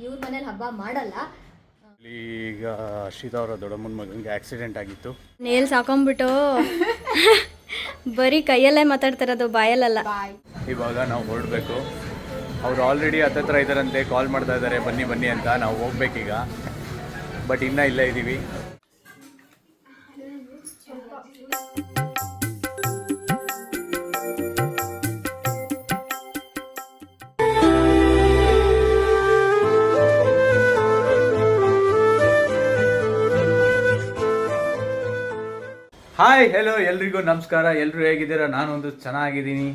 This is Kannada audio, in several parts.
ಇವ್ರ ಮನೇಲಿ ಹಬ್ಬ ಮಾಡಲ್ಲ. ಈಗ ಅರ್ಷಿತಾ ಅವರ ದೊಡ್ಡಮ್ಮನ ಮಗನಿಗೆ ಆಕ್ಸಿಡೆಂಟ್ ಆಗಿತ್ತು. ನೇಲ್ಸ್ ಹಾಕೊಂಡ್ಬಿಟ್ಟು ಬರೀ ಕೈಯಲ್ಲೇ ಮಾತಾಡ್ತಿರೋದು, ಬಾಯಲ್ಲ. ಇವಾಗ ನಾವು ಹೊರಡಬೇಕು. ಅವ್ರು ಆಲ್ರೆಡಿ ಹತ್ತತ್ರ ಇದ್ದಾರಂತೆ, ಕಾಲ್ ಮಾಡ್ತಾ ಇದ್ದಾರೆ ಬನ್ನಿ ಬನ್ನಿ ಅಂತ. ನಾವು ಹೋಗ್ಬೇಕೀಗ, ಬಟ್ ಇನ್ನೂ ಇಲ್ಲೇ ಇದ್ದೀವಿ. ಹಾಯ್ ಹೆಲೋ ಎಲ್ರಿಗೂ ನಮಸ್ಕಾರ. ಎಲ್ಲರೂ ಹೇಗಿದ್ದೀರಾ? ನಾನೊಂದು ಚೆನ್ನಾಗಿದ್ದೀನಿ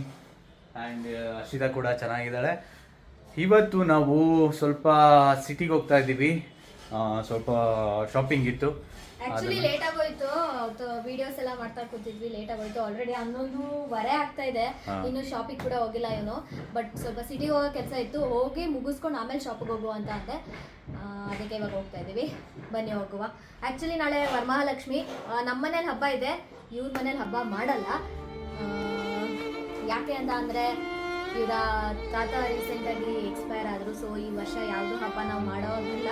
ಆ್ಯಂಡ್ ಅರ್ಷಿತಾ ಕೂಡ ಚೆನ್ನಾಗಿದ್ದಾಳೆ. ಇವತ್ತು ನಾವು ಸ್ವಲ್ಪ ಸಿಟಿಗೆ ಹೋಗ್ತಾ ಇದ್ದೀವಿ. ಸ್ವಲ್ಪ ಶಾಪಿಂಗ್ ಇತ್ತು. ಆಕ್ಚುಲಿ ಲೇಟ್ ಆಗೋಯ್ತು, ವಿಡಿಯೋಸ್ ಎಲ್ಲ ಮಾಡ್ತಾ ಕೂತಿದ್ವಿ, ಲೇಟ್ ಆಗೋಯ್ತು. ಆಲ್ರೆಡಿ 11:15 ಆಗ್ತಾ ಇದೆ, ಇನ್ನು ಶಾಪಿಂಗ್ ಕೂಡ ಹೋಗಿಲ್ಲ ಇವನು. ಬಟ್ ಸ್ವಲ್ಪ ಸಿಟಿಗೆ ಹೋಗೋ ಕೆಲಸ ಇತ್ತು, ಹೋಗಿ ಮುಗಿಸ್ಕೊಂಡು ಆಮೇಲೆ ಶಾಪಿಗೆ ಹೋಗುವ ಅಂತ ಅಂದೆ. ಅದಕ್ಕೆ ಇವಾಗ ಹೋಗ್ತಾ ಇದ್ದೀವಿ, ಬನ್ನಿ ಹೋಗುವ. ಆ್ಯಕ್ಚುಲಿ ನಾಳೆ ವರಮಹಾಲಕ್ಷ್ಮಿ, ನಮ್ಮ ಮನೇಲಿ ಹಬ್ಬ ಇದೆ, ಇವ್ರ ಮನೇಲಿ ಹಬ್ಬ ಮಾಡಲ್ಲ. ಯಾಕೆ ಅಂತ ಅಂದರೆ ಇವರ ತಾತ ರೀಸೆಂಟಾಗಿ ಎಕ್ಸ್ಪೈರ್ ಆದರು. ಸೊ ಈ ವರ್ಷ ಯಾವುದೂ ಹಬ್ಬ ನಾವು ಮಾಡೋದಿಲ್ಲ.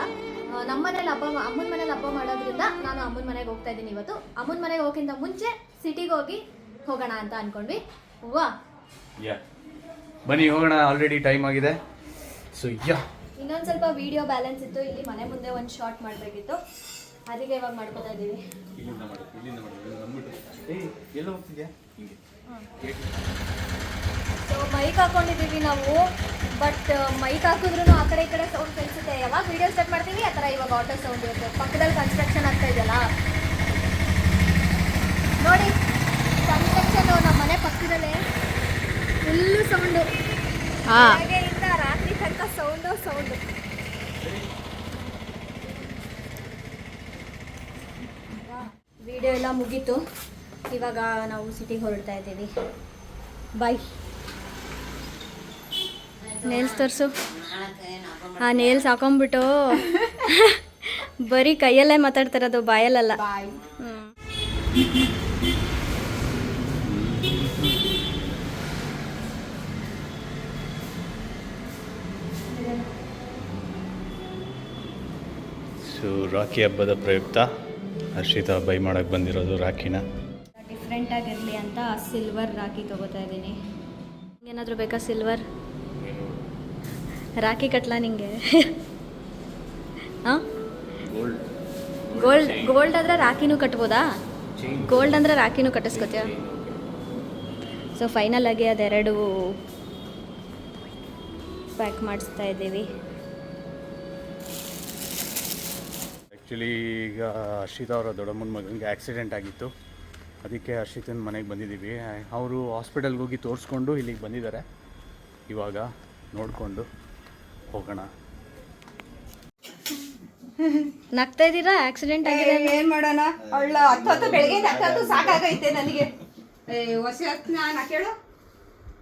ನಮ್ಮ ಮನೇಲಿ ಅಮ್ಮನ ಮನೇಲಿ ಹಬ್ಬ ಮಾಡೋದ್ರಿಂದ ನಾನು ಅಮ್ಮನ ಮನೆಗೆ ಹೋಗ್ತಾ ಇದ್ದೀನಿ ಇವತ್ತು. ಅಮ್ಮನ ಮನೆಗೆ ಹೋಗೋಕ್ಕಿಂತ ಮುಂಚೆ ಸಿಟಿಗೆ ಹೋಗೋಣ ಅಂತ ಅಂದ್ಕೊಂಡ್ವಿ. ಹೂವಾ ಬನ್ನಿ ಹೋಗೋಣ, ಆಲ್ರೆಡಿ ಟೈಮ್ ಆಗಿದೆ. ಸೊ ಇನ್ನೊಂದು ಸ್ವಲ್ಪ ವಿಡಿಯೋ ಬ್ಯಾಲೆನ್ಸ್ ಇತ್ತು, ಇಲ್ಲಿ ಮನೆ ಮುಂದೆ ಒಂದು ಶಾರ್ಟ್ ಮಾಡಬೇಕಿತ್ತು, ಅದಕ್ಕೆ ಇವಾಗ ಮಾಡ್ಕೊತಾ ಇದ್ದೀವಿ. ಸೊ ಮೈಕ್ ಹಾಕೊಂಡಿದ್ದೀವಿ ನಾವು, ಬಟ್ ಮೈಕ್ ಹಾಕಿದ್ರು ಆ ಕಡೆ ಈ ಕಡೆ ಸೌಂಡ್ ಕೇಳಿಸುತ್ತೆ. ಯಾವಾಗ ವಿಡಿಯೋ ಸ್ಟಾರ್ಟ್ ಮಾಡ್ತೀವಿ ಆ ಥರ ಇವಾಗ ಆಟೋ ಸೌಂಡ್ ಇರುತ್ತೆ. ಪಕ್ಕದಲ್ಲಿ ಕನ್ಸ್ಟ್ರಕ್ಷನ್ ಆಗ್ತಾ ಇದೆಯಲ್ಲ ನೋಡಿ, ಕನ್ಸ್ಟ್ರಕ್ಷನ್ ನಮ್ಮ ಮನೆ ಪಕ್ಕದಲ್ಲೇ ಫುಲ್ಲು ಸೌಂಡು, ಹಾಗೆಯಿಂದ ರಾತ್ರಿ ತನಕ ಸೌಂಡು. ವಿಡಿಯೋ ಎಲ್ಲ ಮುಗೀತು, ಇವಾಗ ನಾವು ಸಿಟಿಗೆ ಹೊರಡ್ತಾ ಇದ್ದೀವಿ. ಬಾಯ್. ನೇಲ್ಸ್ ತೋರಿಸು. ನೇಲ್ಸ್ ಹಾಕೊಂಡ್ಬಿಟ್ಟು ಬರೀ ಕೈಯಲ್ಲೇ ಮಾತಾಡ್ತಿರೋದು, ಬಾಯಲ್ಲ. ಸೊ ರಾಖಿ ಹಬ್ಬದ ಪ್ರಯುಕ್ತ ಹರ್ಷಿತಾ ಬೈ ಮಾಡೋಕ್ಕೆ ಬಂದಿರೋದು ರಾಖಿನ. ಡಿಫ್ರೆಂಟ್ ಆಗಿರಲಿ ಅಂತ ಸಿಲ್ವರ್ ರಾಖಿ ತೊಗೋತಾ ಇದ್ದೀನಿ. ಏನಾದರೂ ಬೇಕಾ ಸಿಲ್ವರ್ ರಾಖಿ ಕಟ್ಲಾ ನಿಂಗೆ? ಹಾಂ, ಗೋಲ್ಡ್ ಆದರೆ ರಾಖಿನೂ ಕಟ್ಬೋದಾ? ಗೋಲ್ಡ್ ಅಂದರೆ ರಾಖಿನೂ ಕಟ್ಟಿಸ್ಕೊತೀಯ? ಸೊ ಫೈನಲ್ ಆಗಿ ಅದೆರಡು ಪ್ಯಾಕ್ ಮಾಡಿಸ್ತಾ ಇದ್ದೀವಿ. ಆ್ಯಕ್ಚುಲಿ ಈಗ ಹರ್ಷಿತಾ ಅವರ ದೊಡ್ಡಮ್ಮನ ಮಗನಿಗೆ ಆಕ್ಸಿಡೆಂಟ್ ಆಗಿತ್ತು, ಅದಕ್ಕೆ ಹರ್ಷಿತನ ಮನೆಗೆ ಬಂದಿದ್ದೀವಿ. ಅವರು ಹಾಸ್ಪಿಟಲ್ಗೆ ಹೋಗಿ ತೋರಿಸ್ಕೊಂಡು ಇಲ್ಲಿಗೆ ಬಂದಿದ್ದಾರೆ. ಇವಾಗ ನೋಡಿಕೊಂಡು ಹೋಗೋಣ. ನಗ್ತಾ ಇದ್ದೀರಾ? ಆಕ್ಸಿಡೆಂಟ್ ಆಗಿದೆ, ಏನು ಮಾಡೋಣ? ಅವಳ ಹತ್ತು ಬೆಳಗ್ಗೆ ಹತ್ತು ಸಾಕಾಗೈತೆ ನನಗೆ. ಹೊಸ ಹೊತ್ತು ನಾನು ಕೇಳು,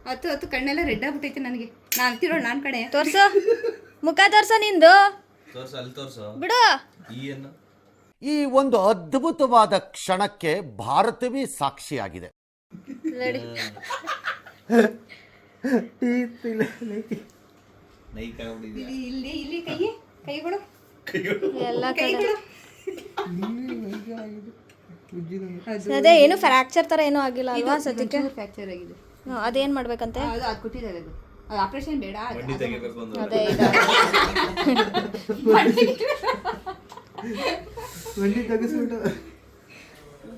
ಹತ್ತು ಕಣ್ಣೆಲ್ಲ ರೆಡ್ ಆಗ್ಬಿಟ್ಟೈತೆ ನನಗೆ. ನಾನು ಅಂತಿರೋ ನಾನು ಕಡೆ ತೋರ್ಸು, ಮುಖ ತೋರ್ಸೋ ನಿಂದು, ಬಿಡು. ಈ ಒಂದು ಅದ್ಭುತವಾದ ಕ್ಷಣಕ್ಕೆ ಭಾರತವೇ ಸಾಕ್ಷಿಯಾಗಿದೆ. ಇಲ್ಲಿ ಕೈಗಳು ಎಲ್ಲ ಅದೇ ಏನು ಫ್ರ್ಯಾಕ್ಚರ್ ಥರ ಏನೂ ಆಗಿಲ್ಲ ಅಲ್ವಾ? ಸದ್ಯಕ್ಕೆ ಫ್ರ್ಯಾಕ್ಚರ್ ಆಗಿದೆ. ಅದೇನು ಮಾಡ್ಬೇಕಂತೆ? ಅದು ಕೊಟ್ಟಿದ್ದಾರೆ, ಅದು ಆಪರೇಷನ್ ಬೇಡ. ಅದೇ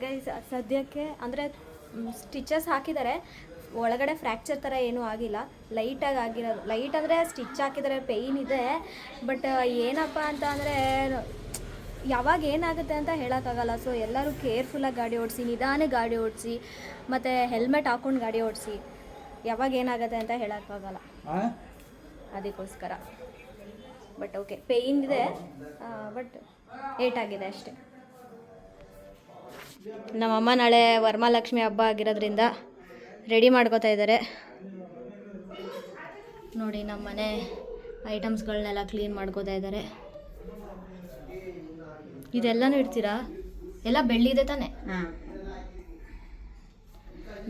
ಗೈಸ್, ಸದ್ಯಕ್ಕೆ ಅಂದರೆ ಸ್ಟಿಚಸ್ ಹಾಕಿದ್ದಾರೆ, ಒಳಗಡೆ ಫ್ರ್ಯಾಕ್ಚರ್ ಥರ ಏನೂ ಆಗಿಲ್ಲ, ಲೈಟಾಗಿ ಆಗಿರೋದು. ಲೈಟ್ ಅಂದರೆ ಸ್ಟಿಚ್ ಹಾಕಿದರೆ ಪೇಯ್ನ್ ಇದೆ, ಬಟ್ ಏನಪ್ಪ ಅಂತ ಅಂದರೆ ಯಾವಾಗ ಏನಾಗುತ್ತೆ ಅಂತ ಹೇಳೋಕ್ಕಾಗಲ್ಲ. ಸೊ ಎಲ್ಲರೂ ಕೇರ್ಫುಲ್ಲಾಗಿ ಗಾಡಿ ಓಡಿಸಿ, ನಿಧಾನ ಗಾಡಿ ಓಡಿಸಿ, ಮತ್ತು ಹೆಲ್ಮೆಟ್ ಹಾಕ್ಕೊಂಡು ಗಾಡಿ ಓಡಿಸಿ. ಯಾವಾಗ ಏನಾಗುತ್ತೆ ಅಂತ ಹೇಳೋಕ್ಕಾಗಲ್ಲ, ಅದಕ್ಕೋಸ್ಕರ. ಬಟ್ ಓಕೆ, ಪೇಯ್ನ್ ಇದೆ, ಬಟ್ ಏಟಾಗಿದೆ ಅಷ್ಟೆ. ನಮ್ಮಮ್ಮ ನಾಳೆ ವರಮಹಾಲಕ್ಷ್ಮಿ ಹಬ್ಬ ಆಗಿರೋದ್ರಿಂದ ರೆಡಿ ಮಾಡ್ಕೋತಾ ಇದ್ದಾರೆ ನೋಡಿ. ನಮ್ಮ ಮನೆ ಐಟಮ್ಸ್ಗಳನ್ನೆಲ್ಲ ಕ್ಲೀನ್ ಮಾಡ್ಕೋತಾ ಇದ್ದಾರೆ. ಇದೆಲ್ಲನೂ ಇಡ್ತೀರಾ? ಎಲ್ಲ ಬೆಳ್ಳಿದೆ ತಾನೆ?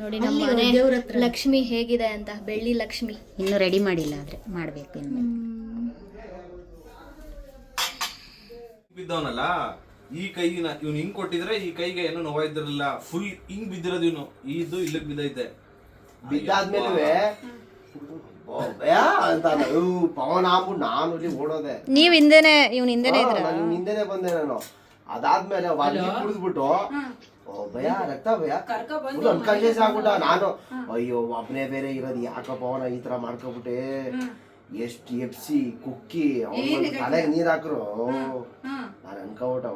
ನೋಡಿ ನಮ್ಮ ಮನೆ ಲಕ್ಷ್ಮಿ ಹೇಗಿದೆ ಅಂತ. ಬೆಳ್ಳಿ ಲಕ್ಷ್ಮಿ ಇನ್ನೂ ರೆಡಿ ಮಾಡಿಲ್ಲ, ಆದರೆ ಮಾಡಬೇಕು. ಬಿದ್ದವನಲ್ಲ ಈ ಕೈಗಿನ ಇವ್ನು ಹಿಂಗ್ ಕೊಟ್ಟಿದ್ರೆ ಈ ಕೈಗೆ ಏನು ನೋವಾಯ್ತಿರಲಿಲ್ಲ. ಫುಲ್ ಹಿಂಗ್ ಬಿದ್ದಿರೋದು ಇವನು, ಇದು ಇಲ್ಲಕ್ ಬಿದ್ದೈತೆ. ಬಿದ್ದಾದ್ಮೇಲೆ ಅಂತ ಪವನ್ ಆಗ್ಬಿಟ್ಟು ನಾನು ಇಲ್ಲಿ ಓಡೋದೆ. ನೀವ್ ಹಿಂದೆನೆ ಇವ್ನ ಹಿಂದೆನೆ ಇದ್ರ? ನಾನು ಹಿಂದೆನೆ ಬಂದೆ ನಾನು. ಅದಾದ್ಮೇಲೆ ಅಲ್ಲಿ ಕುಡಿದ್ಬಿಟ್ಟು ಭಯ ರಕ್ತ ಭಯ ಫುಲ್ ಅನ್ಕಾನ್ಶಿಯಸ್ ಆಗ್ಬಿಟ್ಟ. ನಾನು ಅಯ್ಯೋ ಒಬ್ನೇ ಬೇರೆ ಇರೋದು ಯಾಕ ಪವನ ಈ ತರ ಮಾಡ್ಕೊಬಿಟ್ಟೆ, ಎಷ್ಟು ಎಪ್ಸಿ ಕುಕ್ಕಿ ತಲೆಗೆ ನೀರ್ ಹಾಕ್ರು. ನಾನು ಅನ್ಕೊಬಿಟ್ಟ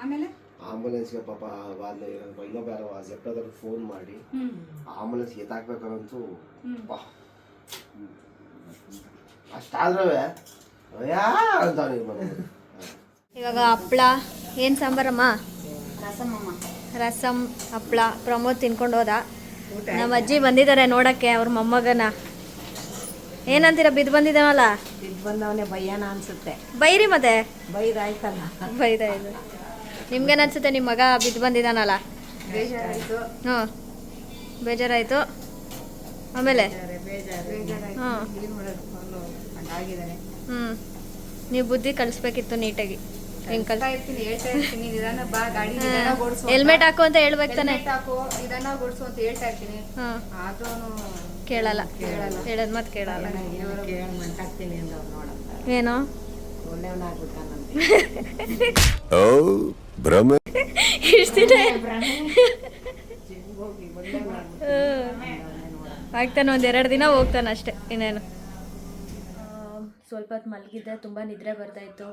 ಆಮೇಲೆ ಆಂಬುಲೆನ್ಸ್ಗೆ ಪಾಪ ಇನ್ನೊಬ್ಬ ಯಾರೋ ಜೆಪ್ಟೋದವ್ರು ಫೋನ್ ಮಾಡಿ ಆಂಬುಲೆನ್ಸ್ ಎತ್ತಾಕ್ಬೇಕಂತೂ ಅಷ್ಟಾದ್ರೂ ಯಾ ಅಂತ ಇವಾಗ ಹಪ್ಳ ಏನು ಸಾಂಬಾರಮ್ಮ? ರಸಮ್ ಹಪ್ಳ. ಪ್ರಮೋದ್ ತಿನ್ಕೊಂಡು ಹೋದ. ನಮ್ಮ ಅಜ್ಜಿ ಬಂದಿದ್ದಾರೆ ನೋಡಕ್ಕೆ ಅವ್ರ ಮೊಮ್ಮಗನ. ಏನಂತೀರ, ಬಿದ್ದು ಬಂದಿದ್ದಾವಲ್ಲ? ಬಿದ್ದು ಬಂದವನೇ ಭಯನ ಅನ್ಸುತ್ತೆ. ಬೈರಿ ಮತ್ತೆ ಬೈದಾಯ್ತಲ್ಲ. ಬೈದಾಯ್ತು. ನಿಮ್ಗೇನು ಅನ್ಸುತ್ತೆ, ನಿಮ್ಮ ಮಗ ಬಿದ್ದು ಬಂದಿದ್ದಾನಲ್ಲ? ಬೇಜಾರಾಯ್ತು. ಹ್ಞೂ ಬೇಜಾರಾಯಿತು. ಆಮೇಲೆ ಹಾಂ ಆಗಿದ್ದಾನೆ. ನೀವು ಬುದ್ಧಿ ಕಲಿಸ್ಬೇಕಿತ್ತು ನೀಟಾಗಿ. ಹಿಂಗೆ ಹೇಳ್ತಾ ಇರ್ತೀನಿ ನಿಧಾನ ಬಾ, ಗಾಡಿ ನಿಧಾನ ಓಡಿಸು, ಹೆಲ್ಮೆಟ್ ಹಾಕು ಅಂತ ಹೇಳ್ಬೇಕು ತಾನೆ. ಹಾಕು, ನಿಧಾನ ಓಡಿಸು ಅಂತ ಹೇಳ್ತಾ ಇರ್ತೀನಿ. ಹಾಂ ಆದ್ರೂ ಕೇಳಲ್ಲ. ಹೇಳೋದು ಮತ್ತೆ ಕೇಳಲ್ಲ. ಕೇಳಿ ಮಂಟಾಕ್ತೀನಿ ಅಂದವ್ರು ನೋಡಂತ. ಏನೋ ಒಳ್ಳೆಯವನಾಗ್ಬಿಟ್ಟಾನಂತೆ. ಇಷ್ಟು ದಿನ ಆಗ್ತಾನೆ, ಒಂದೆರಡು ದಿನ ಹೋಗ್ತಾನೆ ಅಷ್ಟೇ, ಇನ್ನೇನು. ಸ್ವಲ್ಪ ಹೊತ್ತು ಮಲಗಿದ್ದೆ, ತುಂಬ ನಿದ್ರೆ ಬರ್ತಾಯಿತ್ತು.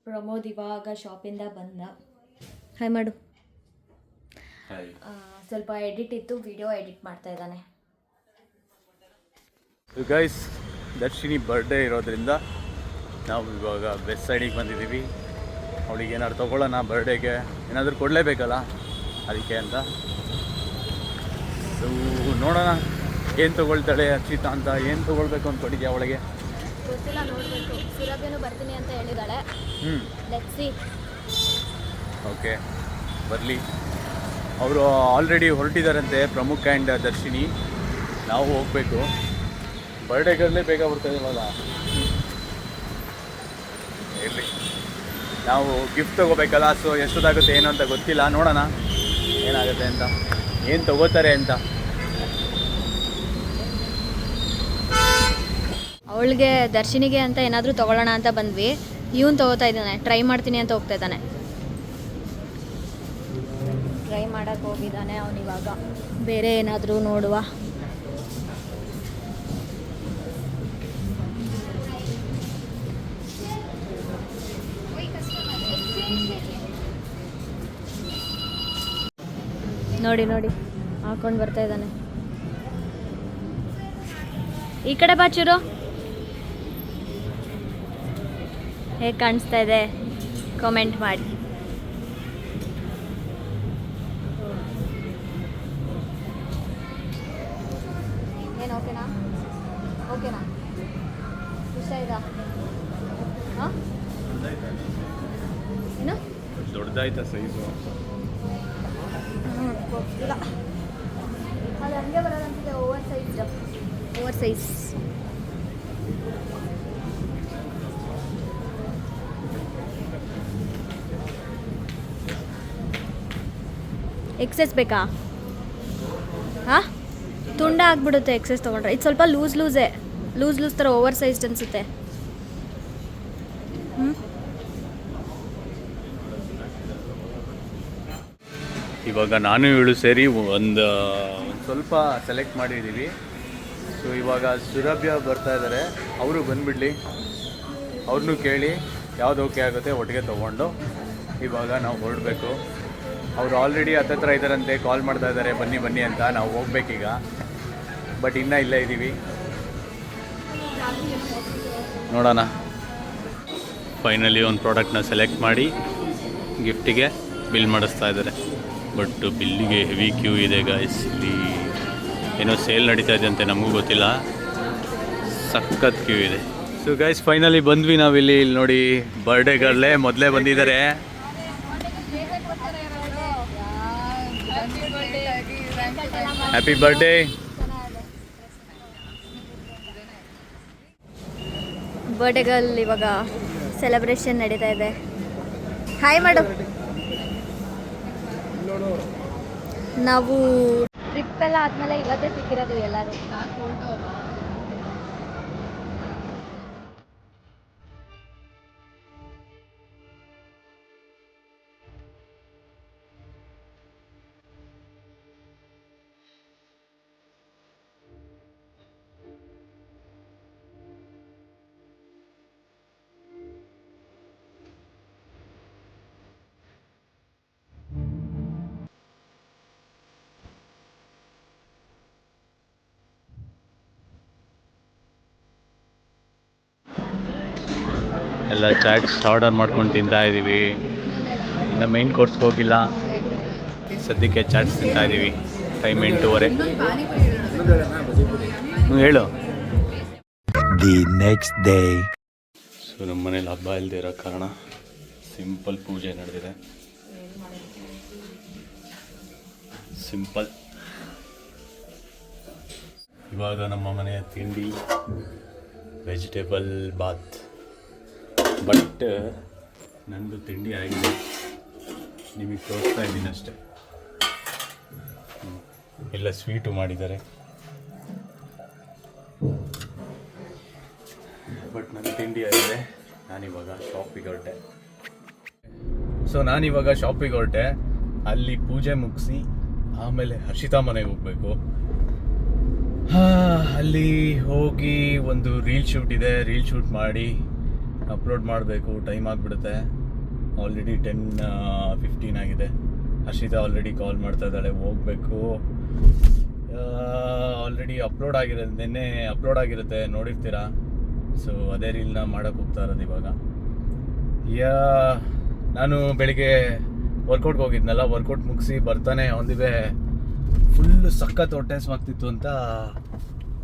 ಪ್ರಮೋದ್ ಇವಾಗ ಶಾಪಿಂದ ಬಂದ. ಹಾಯ್ ಮಾಡು. ಸ್ವಲ್ಪ ಎಡಿಟ್ ಇತ್ತು, ವಿಡಿಯೋ ಎಡಿಟ್ ಮಾಡ್ತಾ ಇದ್ದಾನೆ. ಗೈಸ್, ದರ್ಶಿನಿ ಬರ್ಡೇ ಇರೋದ್ರಿಂದ ನಾವು ಇವಾಗ ವೆಸ್ಟ್ ಸೈಡಿಗೆ ಬಂದಿದ್ದೀವಿ. ಅವಳಿಗೆ ಏನಾದ್ರು ತೊಗೊಳ್ಳೋಣ, ಬರ್ಡೇಗೆ ಏನಾದರೂ ಕೊಡಲೇಬೇಕಲ್ಲ, ಅದಕ್ಕೆ ಅಂತ. ಸೊ ನೋಡೋಣ ಏನು ತೊಗೊಳ್ತಾಳೆ ಅಕ್ಷಿತಾ ಅಂತ. ಏನು ತೊಗೊಳ್ಬೇಕು ಅಂದ್ಕೊಂಡಿದ್ಯಾ ಅವಳಿಗೆ? ಗೊತ್ತಿಲ್ಲ, ನೋಡಬೇಕು. ಸುರಭಿನೂ ಬರ್ತೀನಿ ಅಂತ ಹೇಳಿದಾಳೆ. Let's see. ಓಕೆ, ಬರಲಿ. ಅವರು ಆಲ್ರೆಡಿ ಹೊರಟಿದ್ದಾರಂತೆ, ಪ್ರಮುಖ ಆ್ಯಂಡ್ ದರ್ಶಿನಿ. ನಾವು ಹೋಗಬೇಕು. ಬರ್ಡೇಗಲ್ಲೇ ಬೇಗ ಬರ್ತಾಯಿದ್ದೀವಲ್ಲ, ಇರಲಿ. ನಾವು ಗಿಫ್ಟ್ ತೊಗೋಬೇಕಲ್ಲ, ಸೊ ಎಷ್ಟೊತ್ತಾಗುತ್ತೆ ಏನು ಅಂತ ಗೊತ್ತಿಲ್ಲ. ನೋಡೋಣ ಏನಾಗುತ್ತೆ ಅಂತ, ಏನು ತೊಗೋತಾರೆ ಅಂತ. ಅವಳಿಗೆ ದರ್ಶಿನಿಗೆ ಅಂತ ಏನಾದರೂ ತೊಗೊಳ್ಳೋಣ ಅಂತ ಬಂದ್ವಿ. ಇವನು ತೊಗೋತಾ ಇದ್ದಾನೆ, ಟ್ರೈ ಮಾಡ್ತೀನಿ ಅಂತ ಹೋಗ್ತಾ ಇದ್ದಾನೆ. ಟ್ರೈ ಮಾಡೋಕ್ಕೆ ಹೋಗಿದ್ದಾನೆ ಅವನಿವಾಗ. ಬೇರೆ ಏನಾದರೂ ನೋಡುವ. ನೋಡಿ ನೋಡಿ ಹಾಕೊಂಡು ಬರ್ತಾ ಇದ್ದಾನೆ. ಈ ಕಡೆ ಬಾಚೂರು. ಹೇಗೆ ಕಾಣಿಸ್ತಾ ಇದೆ ಕಾಮೆಂಟ್ ಮಾಡಿ. ಏನು ಓಕೆನಾ? ಓಕೆನಾ? ಇಷ್ಟ ಆಯ್ತಾ? ಹಾಂ ಏನು ದೊಡ್ಡದಾಯ್ತಾ ಸೈಜು? ಗೊತ್ತಿಲ್ಲ, ಅದು ಹಂಗೆ ಬರೋದಂತಿದೆ. Over size. ಎಕ್ಸೆಸ್ ಬೇಕಾ? ಹಾಂ, ತುಂಡ ಆಗ್ಬಿಡುತ್ತೆ ಎಕ್ಸೆಸ್ ತೊಗೊಂಡ್ರೆ. ಇದು ಸ್ವಲ್ಪ ಲೂಸ್ ಥರ ಓವರ್ ಸೈಜ್ಡ್ ಅನಿಸುತ್ತೆ. ಇವಾಗ ನಾನು ಇವಳು ಸೇರಿ ಒಂದು ಸ್ವಲ್ಪ ಸೆಲೆಕ್ಟ್ ಮಾಡಿದ್ದೀವಿ. ಸೊ ಇವಾಗ ಸುರಭ್ಯ ಬರ್ತಾ ಇದ್ದಾರೆ, ಅವರು ಬಂದುಬಿಡ್ಲಿ. ಅವ್ರನ್ನೂ ಕೇಳಿ ಯಾವ್ದು ಓಕೆ ಆಗುತ್ತೆ ಒಟ್ಟಿಗೆ ತೊಗೊಂಡು ಇವಾಗ ನಾವು ಹೊರಡಬೇಕು. ಅವರು ಆಲ್ರೆಡಿ ಹತ್ತತ್ರ ಇದ್ದಾರಂತೆ, ಕಾಲ್ ಮಾಡ್ತಾ ಇದ್ದಾರೆ ಬನ್ನಿ ಬನ್ನಿ ಅಂತ. ನಾವು ಹೋಗ್ಬೇಕೀಗ, ಬಟ್ ಇನ್ನೂ ಇಲ್ಲೇ ಇದ್ದೀವಿ. ನೋಡೋಣ. ಫೈನಲಿ ಒಂದು ಪ್ರಾಡಕ್ಟ್ನ ಸೆಲೆಕ್ಟ್ ಮಾಡಿ ಗಿಫ್ಟಿಗೆ ಬಿಲ್ ಮಾಡಿಸ್ತಾ ಇದ್ದಾರೆ. ಬಟ್ ಬಿಲ್ಲಿಗೆ ಹೆವಿ ಕ್ಯೂ ಇದೆ ಗಾಯ್ಸ್. ಇಲ್ಲಿ ಏನೋ ಸೇಲ್ ನಡೀತಾ ಇದೆ ಅಂತೆ, ನಮಗೂ ಗೊತ್ತಿಲ್ಲ. ಸಖತ್ ಕ್ಯೂ ಇದೆ. ಸೊ ಗೈಸ್, ಫೈನಲಿ ಬಂದ್ವಿ ನಾವಿಲ್ಲಿ. ಇಲ್ಲಿ ನೋಡಿ, ಬರ್ಡೇಗಳೇ ಮೊದಲೇ ಬಂದಿದ್ದಾರೆ. Happy birthday. ಬರ್ಡೇಗಲ್ ಇವಾಗ ಸೆಲೆಬ್ರೇಷನ್ ನಡೀತಾ ಇದೆ. ಹಾಯ್ ಮಾಡು. ನಾವು ಟ್ರಿಪ್ ಎಲ್ಲ ಆದಮೇಲೆ ಇವತ್ತೇ ಸಿಕ್ಕಿರೋದು ಎಲ್ಲರೂ. ಎಲ್ಲ ಚಾಟ್ಸ್ ಆರ್ಡರ್ ಮಾಡ್ಕೊಂಡು ತಿಂತಾ ಇದ್ದೀವಿ. ಇನ್ನು ಮೇನ್ ಕೋರ್ಸ್ಗೆ ಹೋಗಿಲ್ಲ, ಸದ್ಯಕ್ಕೆ ಚಾಟ್ಸ್ ತಿಂತಾ ಇದ್ದೀವಿ. ಟೈಮ್ 8:30. ಹೇಳು. The next day. ಸೊ ನಮ್ಮ ಮನೇಲಿ ಹಬ್ಬ ಇಲ್ಲದೆ ಇರೋ ಕಾರಣ ಸಿಂಪಲ್ ಪೂಜೆ ನಡೆದಿದೆ. ಸಿಂಪಲ್. ಇವಾಗ ನಮ್ಮ ಮನೆಯ ತಿಂಡಿ ವೆಜಿಟೇಬಲ್ ಬಾತ್. ಬಟ್ ನಂದು ತಿಂಡಿ ಆಗಿದೆ, ನಿಮಗೆ ತೋರಿಸ್ತಾ ಇದ್ದೀನಿ ಅಷ್ಟೆ. ಎಲ್ಲ ಸ್ವೀಟು ಮಾಡಿದ್ದಾರೆ, ಬಟ್ ನನ್ನ ತಿಂಡಿ ಆಗಿದೆ. ನಾನಿವಾಗ ಶಾಪಿಗೆ ಹೊರಟೆ. ಅಲ್ಲಿ ಪೂಜೆ ಮುಗಿಸಿ ಆಮೇಲೆ ಹರ್ಷಿತಾ ಮನೆಗೆ ಹೋಗಬೇಕು. ಅಲ್ಲಿ ಹೋಗಿ ಒಂದು ರೀಲ್ ಶೂಟ್ ಇದೆ, ರೀಲ್ ಶೂಟ್ ಮಾಡಿ ಅಪ್ಲೋಡ್ ಮಾಡಬೇಕು. ಟೈಮ್ ಆಗಿಬಿಡುತ್ತೆ. ಆಲ್ರೆಡಿ 10:15 ಆಗಿದೆ. ಹರ್ಷಿತಾ ಆಲ್ರೆಡಿ ಕಾಲ್ ಮಾಡ್ತಾ ಇದ್ದಾಳೆ, ಹೋಗಬೇಕು. ಆಲ್ರೆಡಿ ನಿನ್ನೆ ಅಪ್ಲೋಡ್ ಆಗಿರುತ್ತೆ, ನೋಡಿರ್ತೀರ. ಸೊ ಅದೇ ರೀಲ್ನ ಮಾಡೋಕ್ಕೆ ಹೋಗ್ತಾ ಇರೋದು ಇವಾಗ. ನಾನು ಬೆಳಿಗ್ಗೆ ವರ್ಕೌಟ್ಗೆ ಹೋಗಿದ್ನಲ್ಲ, ವರ್ಕೌಟ್ ಮುಗಿಸಿ ಬರ್ತಾನೆ ಒಂದಿವೆ ಫುಲ್ಲು ಸಖತ್ ಹೊಟ್ಟೆ ಹಸ್ವಾಗ್ತಿತ್ತು ಅಂತ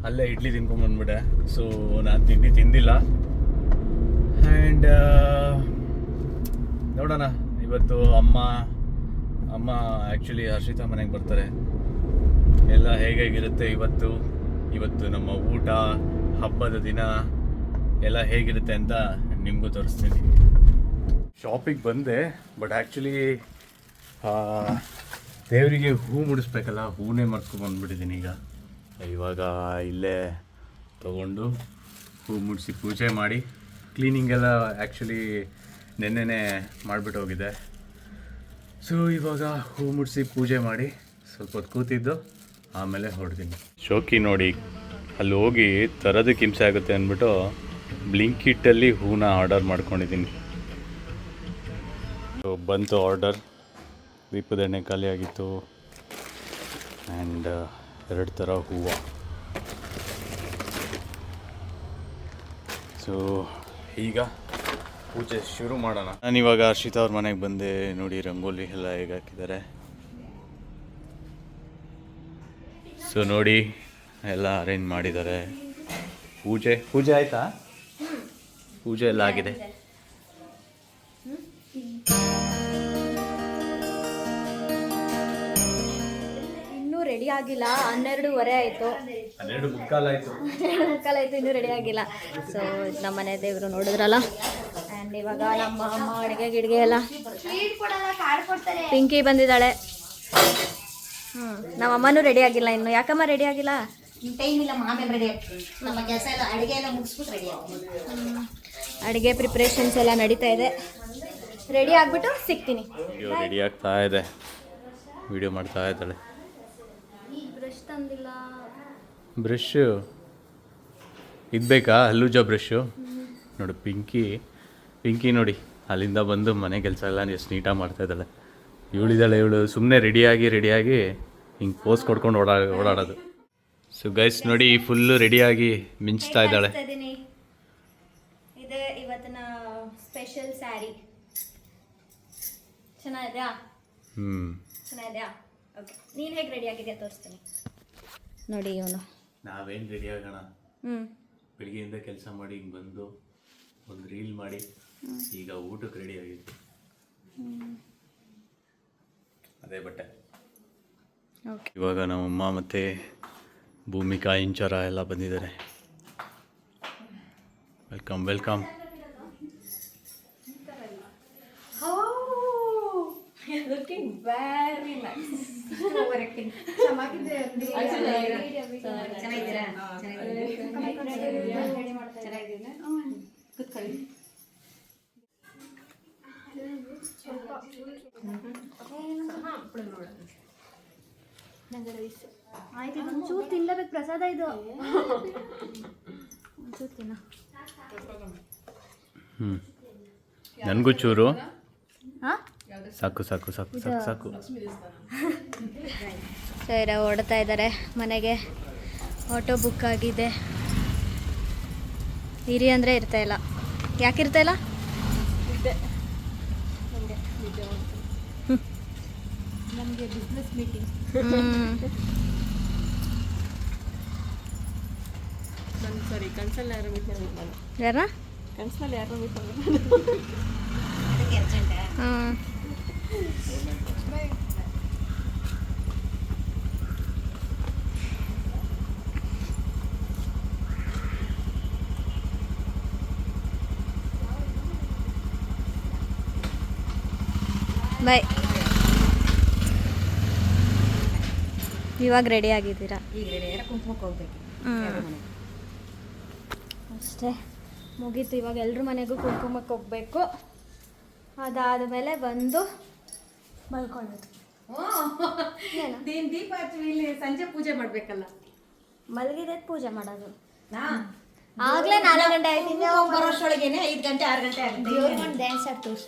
ಅಲ್ಲೇ ಇಡ್ಲಿ ತಿನ್ಕೊಂಡ್ಬಂದ್ಬಿಟ್ಟೆ. ಸೊ ನಾನು ತಿಂಡಿ ತಿಂದಿಲ್ಲ. ಆ್ಯಂಡ್ ನೋಡೋಣ, ಇವತ್ತು ಅಮ್ಮ ಆ್ಯಕ್ಚುಲಿ ಹರ್ಷಿತಾ ಮನೆಗೆ ಬರ್ತಾರೆ. ಎಲ್ಲ ಹೇಗಿರುತ್ತೆ ಇವತ್ತು ನಮ್ಮ ಊಟ, ಹಬ್ಬದ ದಿನ ಎಲ್ಲ ಹೇಗಿರುತ್ತೆ ಅಂತ ನಿಮಗೂ ತೋರಿಸ್ತೀನಿ. ಶಾಪಿಗೆ ಬಂದೆ, ಬಟ್ ಆ್ಯಕ್ಚುಲಿ ದೇವರಿಗೆ ಹೂ ಮುಡಿಸ್ಬೇಕಲ್ಲ, ಹೂನೇ ಮರ್ಸ್ಕೊಂಡ್ಬಂದ್ಬಿಟ್ಟಿದ್ದೀನಿ. ಇವಾಗ ಇಲ್ಲೇ ತಗೊಂಡು ಹೂ ಮುಡಿಸಿ ಪೂಜೆ ಮಾಡಿ, ಕ್ಲೀನಿಂಗ್ ಎಲ್ಲ ಆ್ಯಕ್ಚುಲಿ ನೆನ್ನೆನೇ ಮಾಡಿಬಿಟ್ಟು ಹೋಗಿದೆ. ಸೊ ಇವಾಗ ಹೂ ಮುಡಿಸಿ ಪೂಜೆ ಮಾಡಿ ಸ್ವಲ್ಪ ಹೊತ್ತು ಕೂತಿದ್ದು ಆಮೇಲೆ ಹೊರಡ್ತೀನಿ. ಶೋಕಿ ನೋಡಿ, ಅಲ್ಲಿ ಹೋಗಿ ತರೋದಕ್ಕೆ ಹಿಂಸೆ ಆಗುತ್ತೆ ಅಂದ್ಬಿಟ್ಟು ಬ್ಲಿಂಕಿಟ್ಟಲ್ಲಿ ಹೂನ ಆರ್ಡರ್ ಮಾಡ್ಕೊಂಡಿದ್ದೀನಿ. ಸೊ ಬಂತು ಆರ್ಡರ್. ದೀಪದ ಎಣ್ಣೆ ಖಾಲಿ ಆಗಿತ್ತು ಆ್ಯಂಡ್ 2 ಥರ ಹೂವು. ಸೊ ಈಗ ಪೂಜೆ ಶುರು ಮಾಡೋಣ. ನಾನಿವಾಗ ಹರ್ಷಿತಾ ಅವ್ರ ಮನೆಗೆ ಬಂದೆ. ನೋಡಿ ರಂಗೋಲಿ ಎಲ್ಲ ಹೇಗೆ ಹಾಕಿದ್ದಾರೆ. ಸೊ ನೋಡಿ ಎಲ್ಲ ಅರೇಂಜ್ ಮಾಡಿದ್ದಾರೆ. ಪೂಜೆ ಆಯಿತಾ? ಪೂಜೆ ಎಲ್ಲ ಆಗಿದೆ. ಇನ್ನೂ ರೆಡಿ ಆಗಿಲ್ಲ. 12:15 ಆಯಿತು. 12 ಮುಕ್ಕಾಲಾಯಿತು. ಇನ್ನೂ ರೆಡಿ ಆಗಿಲ್ಲ. ಸೊ ನಮ್ಮ ಮನೆ ದೇವರು ನೋಡಿದ್ರಲ್ಲ. ಆ್ಯಂಡ್ ಇವಾಗ ನಮ್ಮ ಅಮ್ಮ ಅಡುಗೆ ಎಲ್ಲ ಪಿಂಕಿ ಬಂದಿದ್ದಾಳೆ. ನಮ್ಮ ಅಮ್ಮನೂ ರೆಡಿ ಆಗಿಲ್ಲ ಇನ್ನು. ಯಾಕಮ್ಮ ರೆಡಿ ಆಗಿಲ್ಲ? ಟೈಮ್ ಇಲ್ಲ, ಆಮೇಲೆ ರೆಡಿ ಆಗ್ತೀವಿ. ನಮ್ಮ ಕೆಲಸ ಎಲ್ಲ ಅಡುಗೆ ಎಲ್ಲ ಮುಗಿಸ್ಬಿಟ್ಟು ರೆಡಿ ಆಗ್ತೀವಿ. ಅಡುಗೆ ಪ್ರಿಪ್ರೇಷನ್ಸ್ ಎಲ್ಲ ನಡೀತಾ ಇದೆ. ರೆಡಿ ಆಗಿಬಿಟ್ಟು ಸಿಗ್ತೀನಿ. ರೆಡಿ ಆಗ್ತಾ ಇದೆ, ವಿಡಿಯೋ ಮಾಡ್ತಾ ಇದ್ದಾಳೆ. ಬ್ರಷ್ ತಂದಿಲ್ಲ. ಬ್ರಷ್ ಇದು ಬೇಕಾ? ಹಲ್ಲುಜ ಬ್ರಷು ನೋಡು. ಪಿಂಕಿ ನೋಡಿ, ಅಲ್ಲಿಂದ ಬಂದು ಮನೆ ಕೆಲಸ ಎಲ್ಲ ಎಷ್ಟು ನೀಟಾಗಿ ಮಾಡ್ತಾ ಇದ್ದಾಳೆ. ಇವಳು ಸುಮ್ಮನೆ ರೆಡಿಯಾಗಿ ಹಿಂಗೆ ಪೋಸ್ ಕೊಡ್ಕೊಂಡು ಓಡಾಡೋದು. ಸೊ ಗೈಸ್ ನೋಡಿ, ಫುಲ್ಲು ರೆಡಿಯಾಗಿ ಮಿಂಚ್ತಾ ಇದ್ದಾಳೆ. ಇದೆ ಇವತ್ತಿನ ಸ್ಪೆಷಲ್ ಸ್ಯಾರಿ. ಚೆನ್ನಾಗಿದೆಯಾ? ಚೆನ್ನಾಗಿದೆಯಾ? ಓಕೆ, ನೀನು ಹೇಗೆ ರೆಡಿ ಆಗಿದೆಯಾ ತೋರಿಸ್ತೀನಿ. ನೋಡಿ ಇವನು. ನಾವೇನು ರೆಡಿ ಆಗೋಣ, ಬೆಳಿಗ್ಗೆಯಿಂದ ಕೆಲಸ ಮಾಡಿ ಹಿಂಗೆ ಬಂದು ಒಂದು ರೀಲ್ ಮಾಡಿ ಈಗ ಊಟಕ್ಕೆ ರೆಡಿ ಆಗಿತ್ತು. ಅದೇ ಬಟ್ಟೆ. ಇವಾಗ ನಮ್ಮಮ್ಮ ಮತ್ತು ಭೂಮಿಕಾ ಇಂಚರ ಎಲ್ಲ ಬಂದಿದ್ದಾರೆ. Welcome. Looking very nice. Over acting. ಚೆನ್ನಾಗಿದ್ದೀರಾ? ಚೆನ್ನಾಗಿದ್ದೀರಾ? ಕೂತ್ಕೊಳ್ಳಿ. ಆಯ್ತು, ಒಂಚೂರು ತಿನ್ಲೇಬೇಕು, ಪ್ರಸಾದ ಇದು. ಒಂಚೂರು ತಿನ್ನ. ನನಗೂ ಚೂರು. ಹಾಂ, ಸಾಕು ಸಾಕು ಸಾಕು ಸಾಕು ಸಾಕು. ಸರಿ, ಹೊಡ್ತಾ ಇದ್ದಾರೆ ಮನೆಗೆ. ಆಟೋ ಬುಕ್ ಆಗಿದೆ. ಇರಿ ಅಂದರೆ ಇರ್ತಾ ಇಲ್ಲ. ಯಾಕೆ ಇರ್ತಾ ಇಲ್ಲ? ನಮಗೆ ಬಿಸ್ನೆಸ್ ಮೀಟಿಂಗ್. ಸರಿ, ಕನ್ಸಲ್ಲಿ ಯಾರು ಮೀಟ್ ಮಾಡ್ಬೇಕು ನಾನು. ಯಾರ ಕನ್ಸಲ್ಲಿ ಯಾರು ಮೀಟ್ ಮಾಡ್ಬೇಕು. ಅದಕ್ಕೆ ಅರ್ಜೆಂಟಾ? ಹಾಂ, ಬಾಯ್. ಇವಾಗ ರೆಡಿ ಆಗಿದ್ದೀರಾ? ಈಗ ರೆಡಿ ಕುಂಕುಮಕ್ಕೆ ಹೋಗ್ಬೇಕು. ಅಷ್ಟೇ ಮುಗೀತು. ಇವಾಗ ಎಲ್ರ ಮನೆಗೂ ಕುಂಕುಮಕ್ಕೆ ಹೋಗಬೇಕು. ಅದಾದಮೇಲೆ ಬಂದು ಮಲ್ಕೊಳ್ಳೋದು. ದೀಪ ಇಲ್ಲಿ ಸಂಜೆ ಪೂಜೆ ಮಾಡ್ಬೇಕಲ್ಲ. ಮಲಗಿದೆ ಪೂಜೆ ಮಾಡೋದು. ಆಗಲೇ 4 ಗಂಟೆ ಆಯ್ತು. ಬರೋಷ್ಟೊಳಗೇನೆ 5 ಗಂಟೆ 6 ಗಂಟೆ ಆಗುತ್ತೆ. ಡ್ಯಾನ್ಸ್ ಆಡ್ತೀವಿ.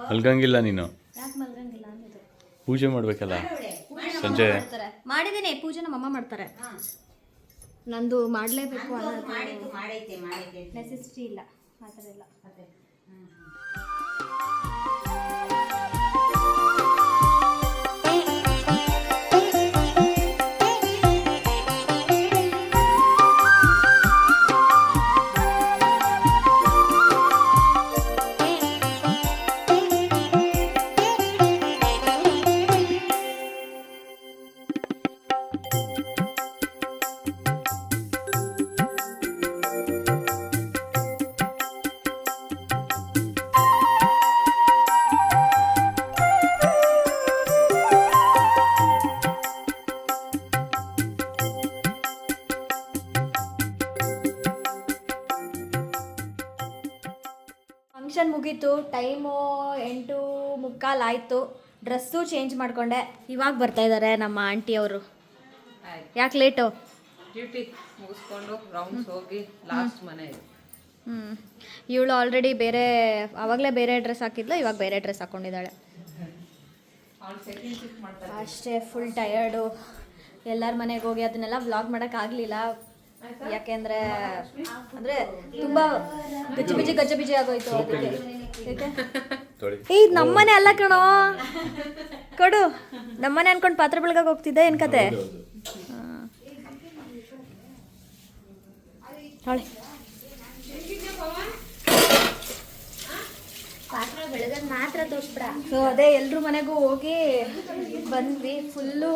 ಮಲ್ಗಂಗಿಲ್ಲ ನೀನು? ಯಾಕೆ ಮಲ್ಗಂಗಿಲ್ಲ ಅಂದಿದ್ದು? ಪೂಜೆ ಮಾಡಬೇಕಲ್ಲ ಸಂಜೆ. ಮಾಡಿದ್ದೀನಿ ಪೂಜೆ, ನಮ್ಮ ಅಮ್ಮ ಮಾಡ್ತಾರೆ. ನಂದು ಮಾಡಲೇಬೇಕು ಅನ್ನೋದು ಮಾಡೈತೆ ನೆಸೆಸಿಟಿ ಇಲ್ಲ, ಆ ಥರ ಇಲ್ಲ. ಫಂಕ್ಷನ್ ಮುಗೀತು. ಟೈಮು 8:45 ಆಯಿತು. ಡ್ರೆಸ್ಸು ಚೇಂಜ್ ಮಾಡಿಕೊಂಡೆ. ಇವಾಗ ಬರ್ತಾ ಇದ್ದಾರೆ ನಮ್ಮ ಆಂಟಿಯವರು. ಯಾಕೆ ಲೇಟು? ಡ್ಯೂಟಿ ಮುಗಿಸ್ಕೊಂಡು ರೌಂಡ್ಸ್ ಹೋಗಿ ಲಾಸ್ಟ್ ಮನೆ ಇದು. ಇವಳು ಆಲ್ರೆಡಿ ಬೇರೆ, ಆವಾಗಲೇ ಬೇರೆ ಡ್ರೆಸ್ ಹಾಕಿದ್ಲು, ಇವಾಗ ಬೇರೆ ಡ್ರೆಸ್ ಹಾಕ್ಕೊಂಡಿದ್ದಾಳೆ. ಅಷ್ಟೇ, ಫುಲ್ ಟಯರ್ಡು. ಎಲ್ಲರ ಮನೆಗೆ ಹೋಗಿ ಅದನ್ನೆಲ್ಲ ವ್ಲಾಗ್ ಮಾಡೋಕ್ಕಾಗಲಿಲ್ಲ. ಯಾಕೆಂದರೆ ಅಂದರೆ ತುಂಬ ಗಜ್ಜಿ ಬಿಜಿ ಆಗೋಯ್ತು. ಅದಕ್ಕೆ ಇದು ನಮ್ಮನೆ ಅಲ್ಲ ಕಣೋ, ಕೊಡು. ನಮ್ಮನೆ ಅನ್ಕೊಂಡು ಪಾತ್ರೆ ಬೆಳಗಾಗ ಹೋಗ್ತಿದ್ದೆ. ಏನು ಕತೆ? ಹೊಳೆ ಪಾತ್ರೆ ಬೆಳಗ್ಗೆ ಮಾತ್ರ ತೋರಿಸ್ಬಿಡ. ಸೊ ಅದೇ ಎಲ್ರ ಮನೆಗೂ ಹೋಗಿ ಬಂದ್ವಿ. ಫುಲ್ಲು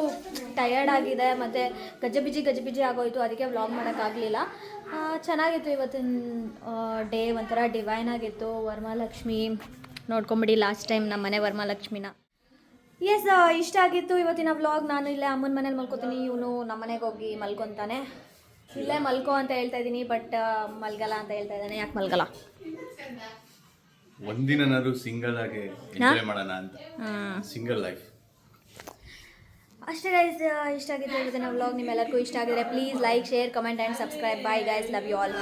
ಟಯರ್ಡ್ ಆಗಿದೆ ಮತ್ತು ಗಜ್ಜಿ ಆಗೋಯ್ತು. ಅದಕ್ಕೆ ವ್ಲಾಗ್ ಮಾಡೋಕ್ಕಾಗಲಿಲ್ಲ. ಚೆನ್ನಾಗಿತ್ತು ಇವತ್ತಿನ ಡೇ, ಒಂಥರ ಡಿವೈನ್ ಆಗಿತ್ತು. ವರಮಹಾಲಕ್ಷ್ಮಿ ನೋಡ್ಕೊಂಬಿಡಿ ಲಾಸ್ಟ್ ಟೈಮ್ ನಮ್ಮ ಮನೆ ವರಮಹಾಲಕ್ಷ್ಮಿನ. ಎಸ್, ಇಷ್ಟ ಆಗಿತ್ತು ಇವತ್ತಿನ ವ್ಲಾಗ್. ನಾನು ಇಲ್ಲೇ ಅಮ್ಮನ ಮನೇಲಿ ಮಲ್ಕೋತೀನಿ, ಇವನು ನಮ್ಮ ಮನೆಗೆ ಹೋಗಿ ಮಲ್ಕೊತಾನೆ. ಇಲ್ಲೇ ಮಲ್ಕೋ ಅಂತ ಹೇಳ್ತಾ ಇದ್ದೀನಿ, ಬಟ್ ಮಲ್ಗಲ್ಲ ಅಂತ ಹೇಳ್ತಾ ಇದ್ದಾನೆ. ಯಾಕೆ ಮಲ್ಗಲ್ಲ? ಒಂದಿನಾರು ಸಿಂಗಲ್ ಆಗಿ ಎಂಜಾಯ್ ಮಾಡೋಣ ಅಂತ. ಸಿಂಗಲ್ ಲೈಫ್ ಅಷ್ಟೇ ಗೈಸ್. ಇಷ್ಟ ಆಗಿತ್ತು ಇವತ್ತಿನ ವ್ಲಾಗ್. ನಿಮ್ಮೆಲ್ಲರಿಗೂ ಇಷ್ಟ ಆಗಿದ್ರೆ please like, share, comment and subscribe. Bye guys, love you all.